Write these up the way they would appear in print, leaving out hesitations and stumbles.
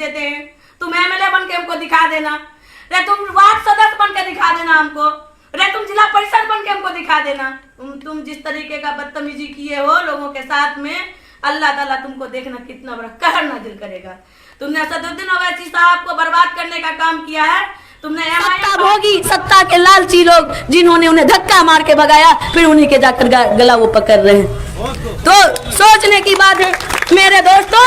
देते हैं। तुम एमएलए बन के हमको दिखा देना, रे तुम वार्ड सदस्य बन के दिखा देना हमको, रे तुम जिला परिषद बन के हमको दिखा देना। तुम जिस तरीके का बदतमीजी किए हो लोगों के साथ में, अल्लाह ताला तुमको देखना कितना बड़ा कहर नाजिल करेगा। तुमने असदुद्दीन ओवैसी साहब को बर्बाद करने का काम किया है। तुमने सत्ता भोगी, सत्ता के लालची लोग जिन्होंने उन्हें धक्का मार के भगाया, फिर उन्हीं के जाकर गला वो पकड़ रहे हैं। तो सोचने की बात है मेरे दोस्तों,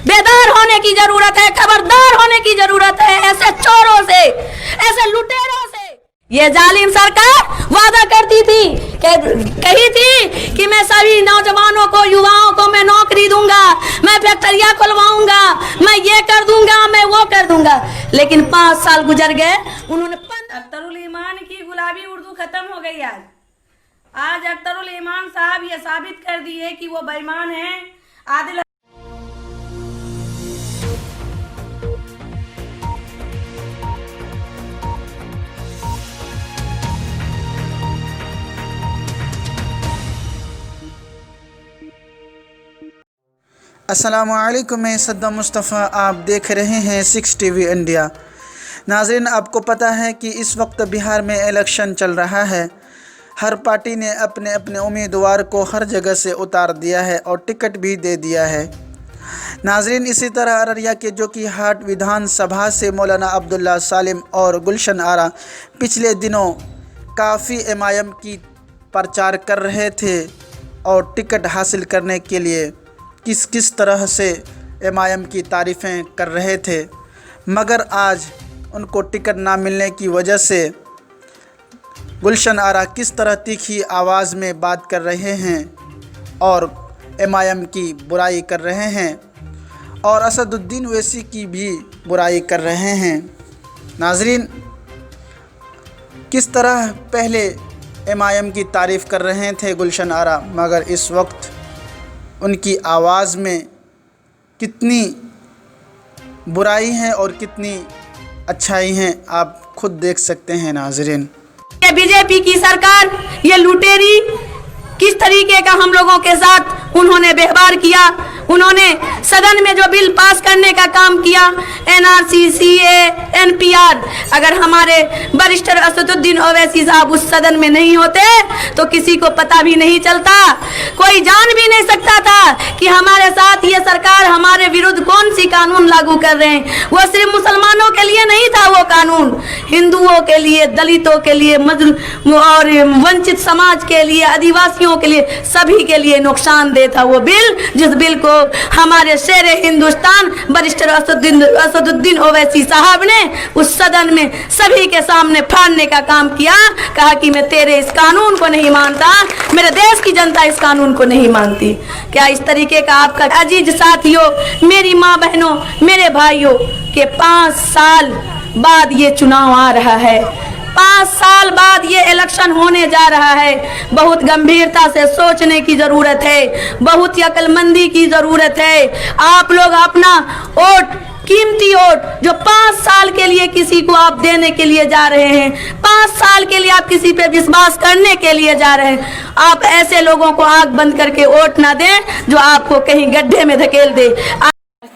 बेदार होने की जरूरत है, खबरदार होने की जरूरत है ऐसे चोरों से, ऐसे लुटेरों से। ये जालिम सरकार वादा करती थी, कही थी कि मैं सभी नौजवानों को, युवाओं को मैं नौकरी दूंगा, मैं फैक्ट्रियां खुलवाऊंगा, मैं ये कर दूंगा, मैं वो कर दूंगा। लेकिन 5 साल गुजर गए, उन्होंने अख्तरुल ईमान की गुलाबी उर्दू खत्म हो गई। आज अख्तरुल ईमान साहब ये साबित कर दिए कि वो बेईमान हैं। आदिल अस्सलामुअलैकुम, मैं सद्दाम मुस्तफ़ा, आप देख रहे हैं 6 टीवी इंडिया। नाज़रीन, आपको पता है कि इस वक्त बिहार में इलेक्शन चल रहा है। हर पार्टी ने अपने अपने उम्मीदवार को हर जगह से उतार दिया है और टिकट भी दे दिया है। नाज़रीन, इसी तरह अररिया के जोकी हाट विधानसभा से मौलाना अब्दुल्ला सालिम और गुलशन आरा पिछले दिनों काफ़ी एमआईएम की प्रचार कर रहे थे और टिकट हासिल करने के लिए किस तरह से एमआईएम की तारीफ़ें कर रहे थे, मगर आज उनको टिकट ना मिलने की वजह से गुलशन आरा किस तरह तीखी आवाज़ में बात कर रहे हैं और एमआईएम की बुराई कर रहे हैं और असदुद्दीन ओवैसी की भी बुराई कर रहे हैं। नाज़रीन, किस तरह पहले एमआईएम की तारीफ़ कर रहे थे गुलशन आरा, मगर इस वक्त उनकी आवाज़ में कितनी बुराई है और कितनी अच्छाई हैं, आप खुद देख सकते हैं। नाज़रीन, ये बीजेपी की सरकार, ये लुटेरी किस तरीके का हम लोगों के साथ उन्होंने व्यवहार किया। उन्होंने सदन में जो बिल पास करने का काम किया, एनआरसी, सीए, एनपीआर, अगर हमारे वरिष्ठ असदुद्दीन ओवैसी साहब उस सदन में नहीं होते तो किसी को पता भी नहीं चलता, कोई जान भी नहीं सकता था कि हमारे साथ ये सरकार हमारे विरुद्ध कौन सी कानून लागू कर रहे हैं। वो सिर्फ मुसलमानों के लिए नहीं था, वो कानून हिंदुओं के लिए, दलितों के लिए, और वंचित समाज के लिए, आदिवासियों के लिए, सभी के लिए नुकसानदेह था वो बिल, जिस बिल को हमारे शेर हिंदुस्तान वरिष्ठ असदुद्दीन ओवैसी साहब ने उस सदन में सभी के सामने फाड़ने का काम किया। कहा कि मैं तेरे इस कानून को नहीं मानता, मेरे देश की जनता इस कानून को नहीं मानती। क्या इस तरीके का आपका अजीज साथियों, मेरी माँ बहनों, मेरे भाइयों, के 5 साल बाद ये चुनाव आ रहा है, 5 साल बाद ये इलेक्शन होने जा रहा है। बहुत गंभीरता से सोचने की ज़रूरत है, बहुत ही अक्लमंदी की ज़रूरत है। आप लोग अपना वोट, कीमती वोट जो 5 साल के लिए किसी को आप देने के लिए जा रहे हैं, 5 साल के लिए आप किसी पे विश्वास करने के लिए जा रहे हैं, आप ऐसे लोगों को आंख बंद करके वोट ना दें जो आपको कहीं गड्ढे में धकेल दे।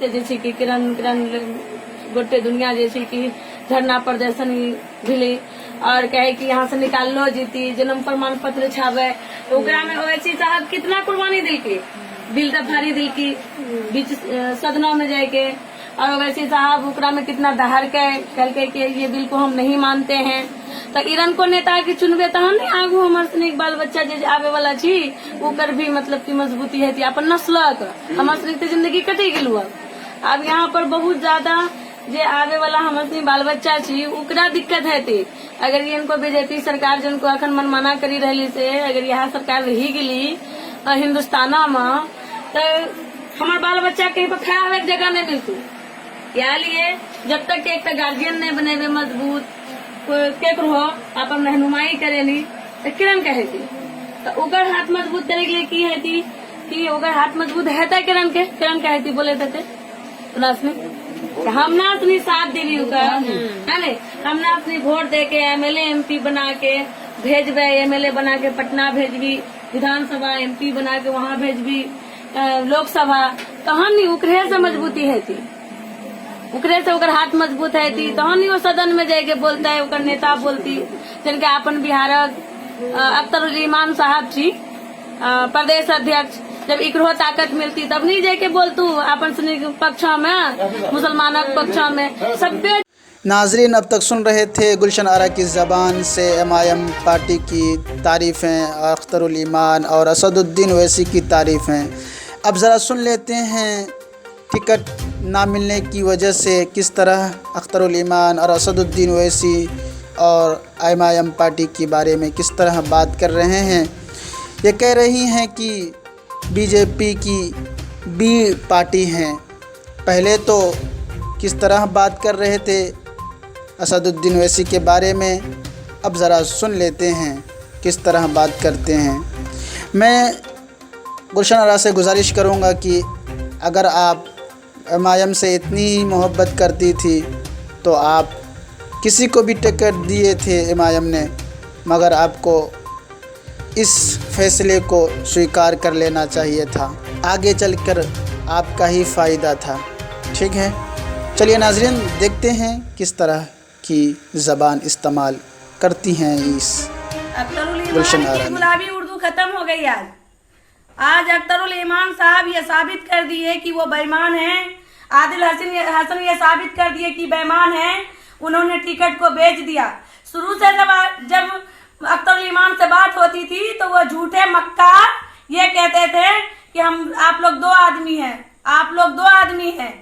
जैसे कि किरण गोटे दुनिया जैसे कि धरना प्रदर्शन भी और कहे कि यहाँ से निकाल लो जीती, जन्म प्रमाण पत्र छावे, तो में ओवैसी साहब कितना कुर्बानी दिल की, बिल तो भारी दिल की बीच सदनों में जाके, और ओवैसी साहब उकरा में कितना दहाड़ के कल के ये बिल को हम नहीं मानते हैं। तो इरन को नेता के चुनबे तो नहीं आगू हमारे सनिक बाल बच्चा जे आवे वाला छी ओकर भी मतलब की मजबूती है अपन नस्लक हमारे सनिक तो जिंदगी कटी गेलु। अब यहाँ पर बहुत ज्यादा जे आवे वाला हमारे बाल बच्चा छी उकरा दिक्कत है थी। अगर ये इनको बीजेपी सरकार जिनको अखन मनमाना करी रही से अगर यहाँ सरकार रही गेली हिंदुस्ताना में तो हमारे बाल बच्चा कहीं पर खड़ा हुए जगह नहीं मिलती। क्या लिए जब तक एक गार्जियन नहीं बने मजबूत केकरो अपन रहनुमाई करेली तो किरण कहे थी तो ओकर हाथ मजबूत करे के लिए की है थी कि ओकर हाथ मजबूत है था किरण कहे थी बोले थे हम ना अपनी साथ दिली है हम ना अपनी वोट दे के एमएलए एमपी बना के भेजबे, एमएलए बना के पटना भेजबी, विधानसभा एमपी बना के वहाँ भेजबी, लोकसभा कहाँ नहीं उकरे से मजबूती है थी। उकरे से ओकर हाथ मजबूत है थी तहन वो सदन में जाके बोलता है ओकर नेता बोलती जिनके अपन बिहारक अख्तरुल इमान साहब छी प्रदेश अध्यक्ष जब इकरो ताकत मिलती तब नहीं जाके बोलतू अपन सुनी पक्ष में मुसलमानक पक्ष में सभ्य। नाजरीन, अब तक सुन रहे थे गुलशन आरा की ज़बान से MIM पार्टी की तारीफ़ें, अख्तरुल ईमान और असदुद्दीन ओवैसी की तारीफ़ें। अब ज़रा सुन लेते हैं टिकट ना मिलने की वजह से किस तरह अख्तरुल ईमान और असदुद्दीन ओवैसी और MIM पार्टी के बारे में किस तरह बात कर रहे हैं। ये कह रही हैं कि BJP की बी पार्टी हैं। पहले तो किस तरह बात कर रहे थे असदुद्दीन ओवैसी के बारे में, अब ज़रा सुन लेते हैं किस तरह बात करते हैं। मैं गुलशन आरा से गुजारिश करूँगा कि अगर आप MIM से इतनी ही मोहब्बत करती थी तो आप किसी को भी टिकट दिए थे MIM ने, मगर आपको इस फैसले को स्वीकार कर लेना चाहिए था, आगे चलकर आपका ही फ़ायदा था। ठीक है, चलिए नाज़रीन, देखते हैं किस तरह की ज़बान इस्तेमाल करती हैं इस गुलशन आरा ने। गुलाबी उर्दू खत्म हो गई। आज अख्तरुल ईमान साहब ये साबित कर दिए कि वो बेईमान हैं। आदिल हसन ये साबित कर दिए कि बेईमान हैं। उन्होंने टिकट को बेच दिया। शुरू से जब अख्तरुल ईमान से बात होती थी तो वो झूठे मक्कार ये कहते थे कि आप लोग दो आदमी हैं, आप लोग दो आदमी हैं।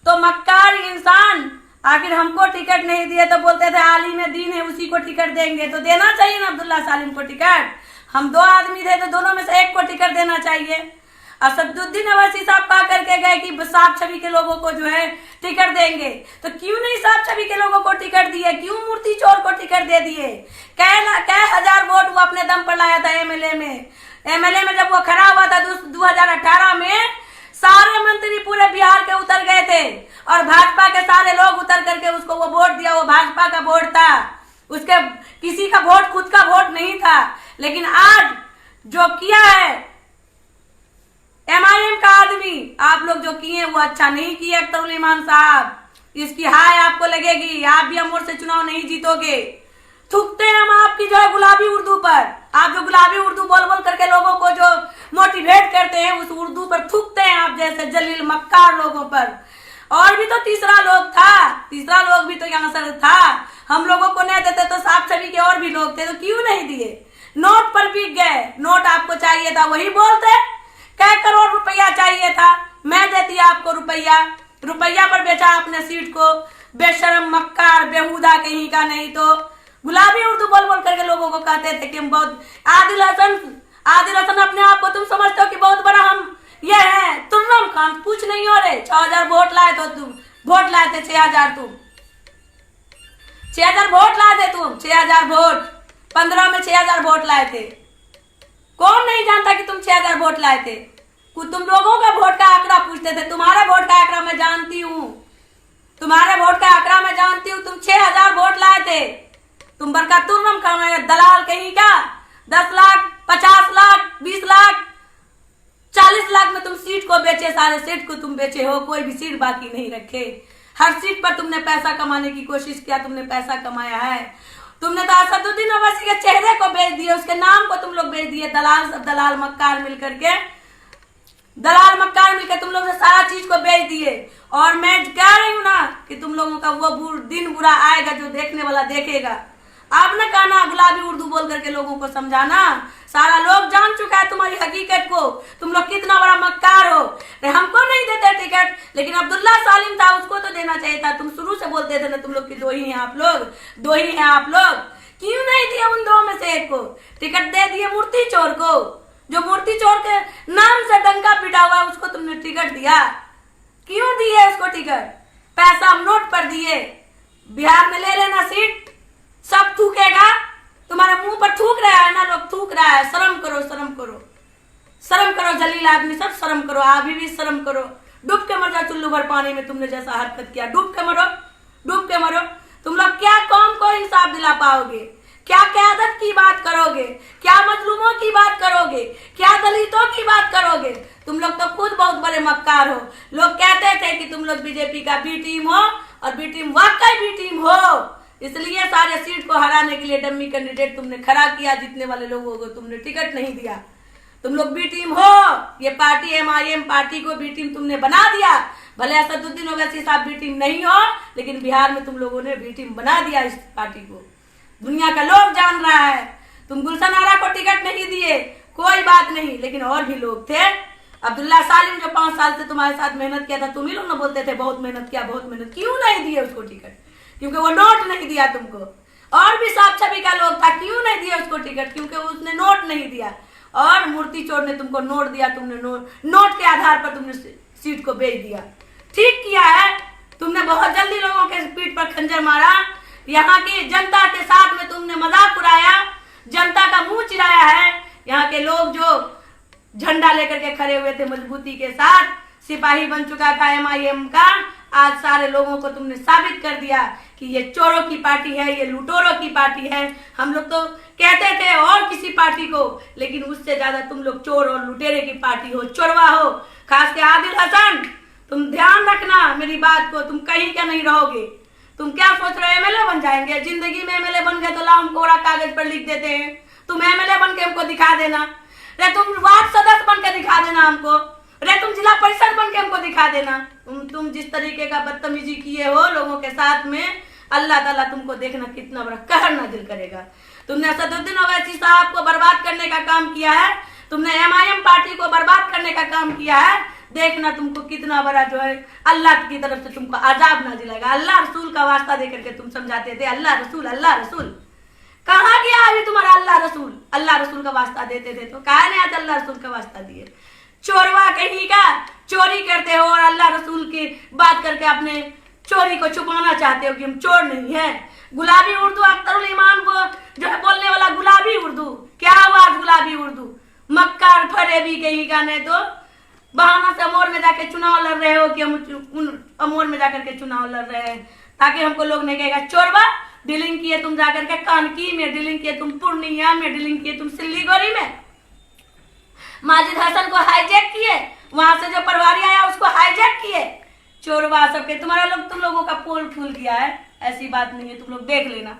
तो मक्कार इंसान आखिर हमको टिकट नहीं दिए तो बोलते थे आलिम दीन है उसी को टिकट देंगे, तो देना चाहिए ना अब्दुल्ला सालिम को टिकट। हम दो आदमी थे तो दोनों में से एक को टिकट देना चाहिए। असदुद्दीन ओवैसी साहब कहा करके गए कि साफ छवि के लोगों को जो है टिकट देंगे, तो क्यों नहीं साफ छवि के लोगों को टिकट दिए? क्यों मूर्ति चोर को टिकट दे दिए? कई हजार वोट वो अपने दम पर लाया था एमएलए में जब वो खड़ा हुआ था 2018 में, सारे मंत्री पूरे बिहार के उतर गए थे और भाजपा के सारे लोग उतर करके उसको वो वोट दिया। वो भाजपा का वोट था, उसके किसी का वोट खुद का वोट नहीं था। लेकिन आज जो किया है MIM का आदमी, आप लोग जो किए वो अच्छा नहीं किए अख्तरुल ईमान साहब। इसकी हाय आपको लगेगी, आप भी अमोर से चुनाव नहीं जीतोगे। थूकते हैं हम आपकी जो है गुलाबी उर्दू पर। आप जो गुलाबी उर्दू बोल बोल करके लोगों को जो मोटिवेट करते हैं उस उर्दू पर थूकते हैं आप जैसे जलील मक्कार लोगों पर। और भी तो तीसरा लोग भी तो यहाँ से था। हम लोगों को नहीं देते तो साफ छवि के और भी लोग थे, तो क्यों नहीं दिए? नोट पर बिक गए। नोट आपको चाहिए था वही बोलते, क्या करोड़ रुपया चाहिए था, मैं देती आपको रुपया पर बेचा अपने सीट को। बेशरम मक्कार बेहुदा कहीं का। नहीं तो गुलाबी उर्दू बोल बोल करके लोगों को कहते थे कि हम बहुत आदिल हसन अपने आप को तुम समझते हो कि बहुत बड़ा हम ये है। तुर्रम खान कुछ नहीं हो रहे। 6000 वोट लाए तो तुम वोट लाए थे 6000 तुम 6000 वोट लाए थे तुम 6000 वोट 15 में 6000 वोट लाए थे। कौन नहीं जानता कि तुम 6000 वोट लाए थे? तुम लोगों का वोट का आंकड़ा पूछते थे। तुम्हारे वोट का आंकड़ा मैं जानती हूँ, तुम्हारे वोट का आंकड़ा मैं जानती हूँ। तुम 6000 वोट लाए थे। तुम बरका तुर्रम खान दलाल कहीं का। 10 लाख 50 लाख 20 लाख 40 लाख में तुम सीट को बेचे। सारे सीट को तुम बेचे हो, कोई भी सीट बाकी नहीं रखे। हर सीट पर तुमने पैसा कमाने की कोशिश किया, तुमने पैसा कमाया है। तुमने तो असदुद्दीन ओवैसी के चेहरे को बेच दिए, उसके नाम को तुम लोग बेच दिए। दलाल मक्कार मिलकर तुम लोग ने सारा चीज को बेच दिए। और मैं कह रही हूँ ना कि तुम लोगों का वो दिन बुरा आएगा जो देखने वाला देखेगा। आप न कहना गुलाबी उर्दू बोल करके लोगों को समझाना। सारा लोग जान चुका है तुम्हारी हकीकत को, तुम लोग कितना बड़ा मक्कार हो। हमको नहीं देते टिकट, लेकिन अब्दुल्ला सालिम था उसको तो देना चाहिए था। तुम शुरू से बोलते थे ना तुम लोग की दो ही हैं आप लोग। क्यों नहीं दिए उन दो में से एक को टिकट? दे दिए मूर्ति चोर को, जो मूर्ति चोर के नाम से डंका पिटा हुआ उसको तुमने टिकट दिया। क्यों दिए उसको टिकट? पैसा हम नोट पर दिए। बिहार में ले लेना सीट, सब थूकेगा। तुम्हारे मुंह पर थूक रहा है ना, लोग थूक रहा है। शर्म करो जलील आदमी सब, शर्म करो। अभी भी शर्म करो। डूब के मर जाओ चुल्लू भर पानी में। तुमने जैसा हरकत किया, डूब के मरो। तुम लोग क्या कौम को इंसाफ दिला पाओगे? क्या क़यादत की बात करोगे, क्या मजलूमों की बात करोगे, क्या दलितों की बात करोगे? तुम लोग तो खुद बहुत बड़े मक्कार हो। लोग कहते थे कि तुम लोग बीजेपी का बी टीम हो, और बी टीम वाकई बी टीम हो, इसलिए सारे सीट को हराने के लिए डम्मी कैंडिडेट तुमने खड़ा किया। जीतने वाले लोगों को तुमने टिकट नहीं दिया। तुम लोग बी टीम हो। ये पार्टी MIM पार्टी को बी टीम तुमने बना दिया। भले असदुद्दीन ओवैसी साहब बी टीम नहीं हो, लेकिन बिहार में तुम लोगों ने बी टीम बना दिया इस पार्टी को। दुनिया का लोग जान रहा है। तुम गुलशन आरा को टिकट नहीं दिए, कोई बात नहीं, लेकिन और भी लोग थे। अब्दुल्ला सालिम जो 5 साल से तुम्हारे साथ मेहनत किया था, तुम ही लोग ना बोलते थे बहुत मेहनत किया, बहुत मेहनत। क्यों नहीं दिए उसको टिकट? क्योंकि वो नोट नहीं दिया तुमको। और भी साफ छवि का लोग था, क्यों नहीं दिया उसको टिकट? क्योंकि उसने नोट नहीं दिया। और मूर्ति चोर ने तुमको नोट दिया, तुमने नोट के आधार पर तुमने सीट को बेच दिया। ठीक किया है, तुमने बहुत जल्दी लोगों के पीठ पर खंजर मारा। यहाँ की जनता के साथ में तुमने मजाक उड़ाया, जनता का मुंह चिराया है। यहाँ के लोग जो झंडा लेकर के खड़े हुए थे मजबूती के साथ, सिपाही बन चुका था MIM का, आज सारे लोगों को तुमने साबित कर दिया कि ये चोरों की पार्टी है, ये लुटेरों की पार्टी है। हम लोग तो कहते थे और किसी पार्टी को, लेकिन उससे ज्यादा तुम लोग चोर और लुटेरे की पार्टी हो, चोरवा हो। खास के आदिल हसन, तुम ध्यान रखना मेरी बात को, तुम कहीं क्या नहीं रहोगे। तुम क्या सोच रहे हो MLA बन जाएंगे? जिंदगी में MLA बन गए तो ला हम कोरा कागज पर लिख देते हैं। तुम MLA बन के हमको दिखा देना, रे तुम वार्ड सदस्य बन के दिखा देना हमको, रे तुम जिला परिषद बन के हमको दिखा देना। तुम जिस तरीके का बदतमीजी किए हो लोगों के साथ में, अल्लाह ताला तुमको देखना कितना बड़ा कहर नाजिल करेगा। तुमने असदुद्दीन ओवैसी साहब को बर्बाद करने का काम किया है, तुमने MIM पार्टी को बर्बाद करने का काम किया है। देखना तुमको कितना बड़ा जो है अल्लाह की तरफ से तुमको अजाब नाजिल आएगा। अल्लाह रसूल का वास्ता दे करके तुम समझाते थे अल्लाह रसूल, अल्लाह रसूल। कहाँ गया अभी तुम्हारा अल्लाह रसूल? अल्लाह रसूल का वास्ता देते थे तो कहा नहीं आज अल्लाह रसूल का वास्ता दिए? चोरवा कहीं का, चोरी करते हो और अल्लाह रसूल की बात करके अपने चोरी को छुपाना चाहते हो कि हम चोर नहीं है। गुलाबी उर्दू, अख्तरुल ईमान को जो है बोलने वाला गुलाबी उर्दू, क्या आवाज गुलाबी उर्दू, मक्कार फरेबी कहीं का। नहीं तो बहाना से अमोर में जाके चुनाव लड़ रहे हो कि हम अमोर में जाकर के चुनाव लड़ रहे हैं, ताकि हमको लोग नहीं कहेगा चोरवा। डीलिंग किए तुम जाकर के कानकी में, डीलिंग किए तुम पूर्णिया में, डीलिंग किए तुम सिल्लीगुड़ी में। माजिद हसन को हाईजैक किए, वहां से जो परवारी आया उसको हाईजैक किए। चोरवा सबके तुम लोगों का पोल खुल गया है। ऐसी बात नहीं है, तुम लोग देख लेना।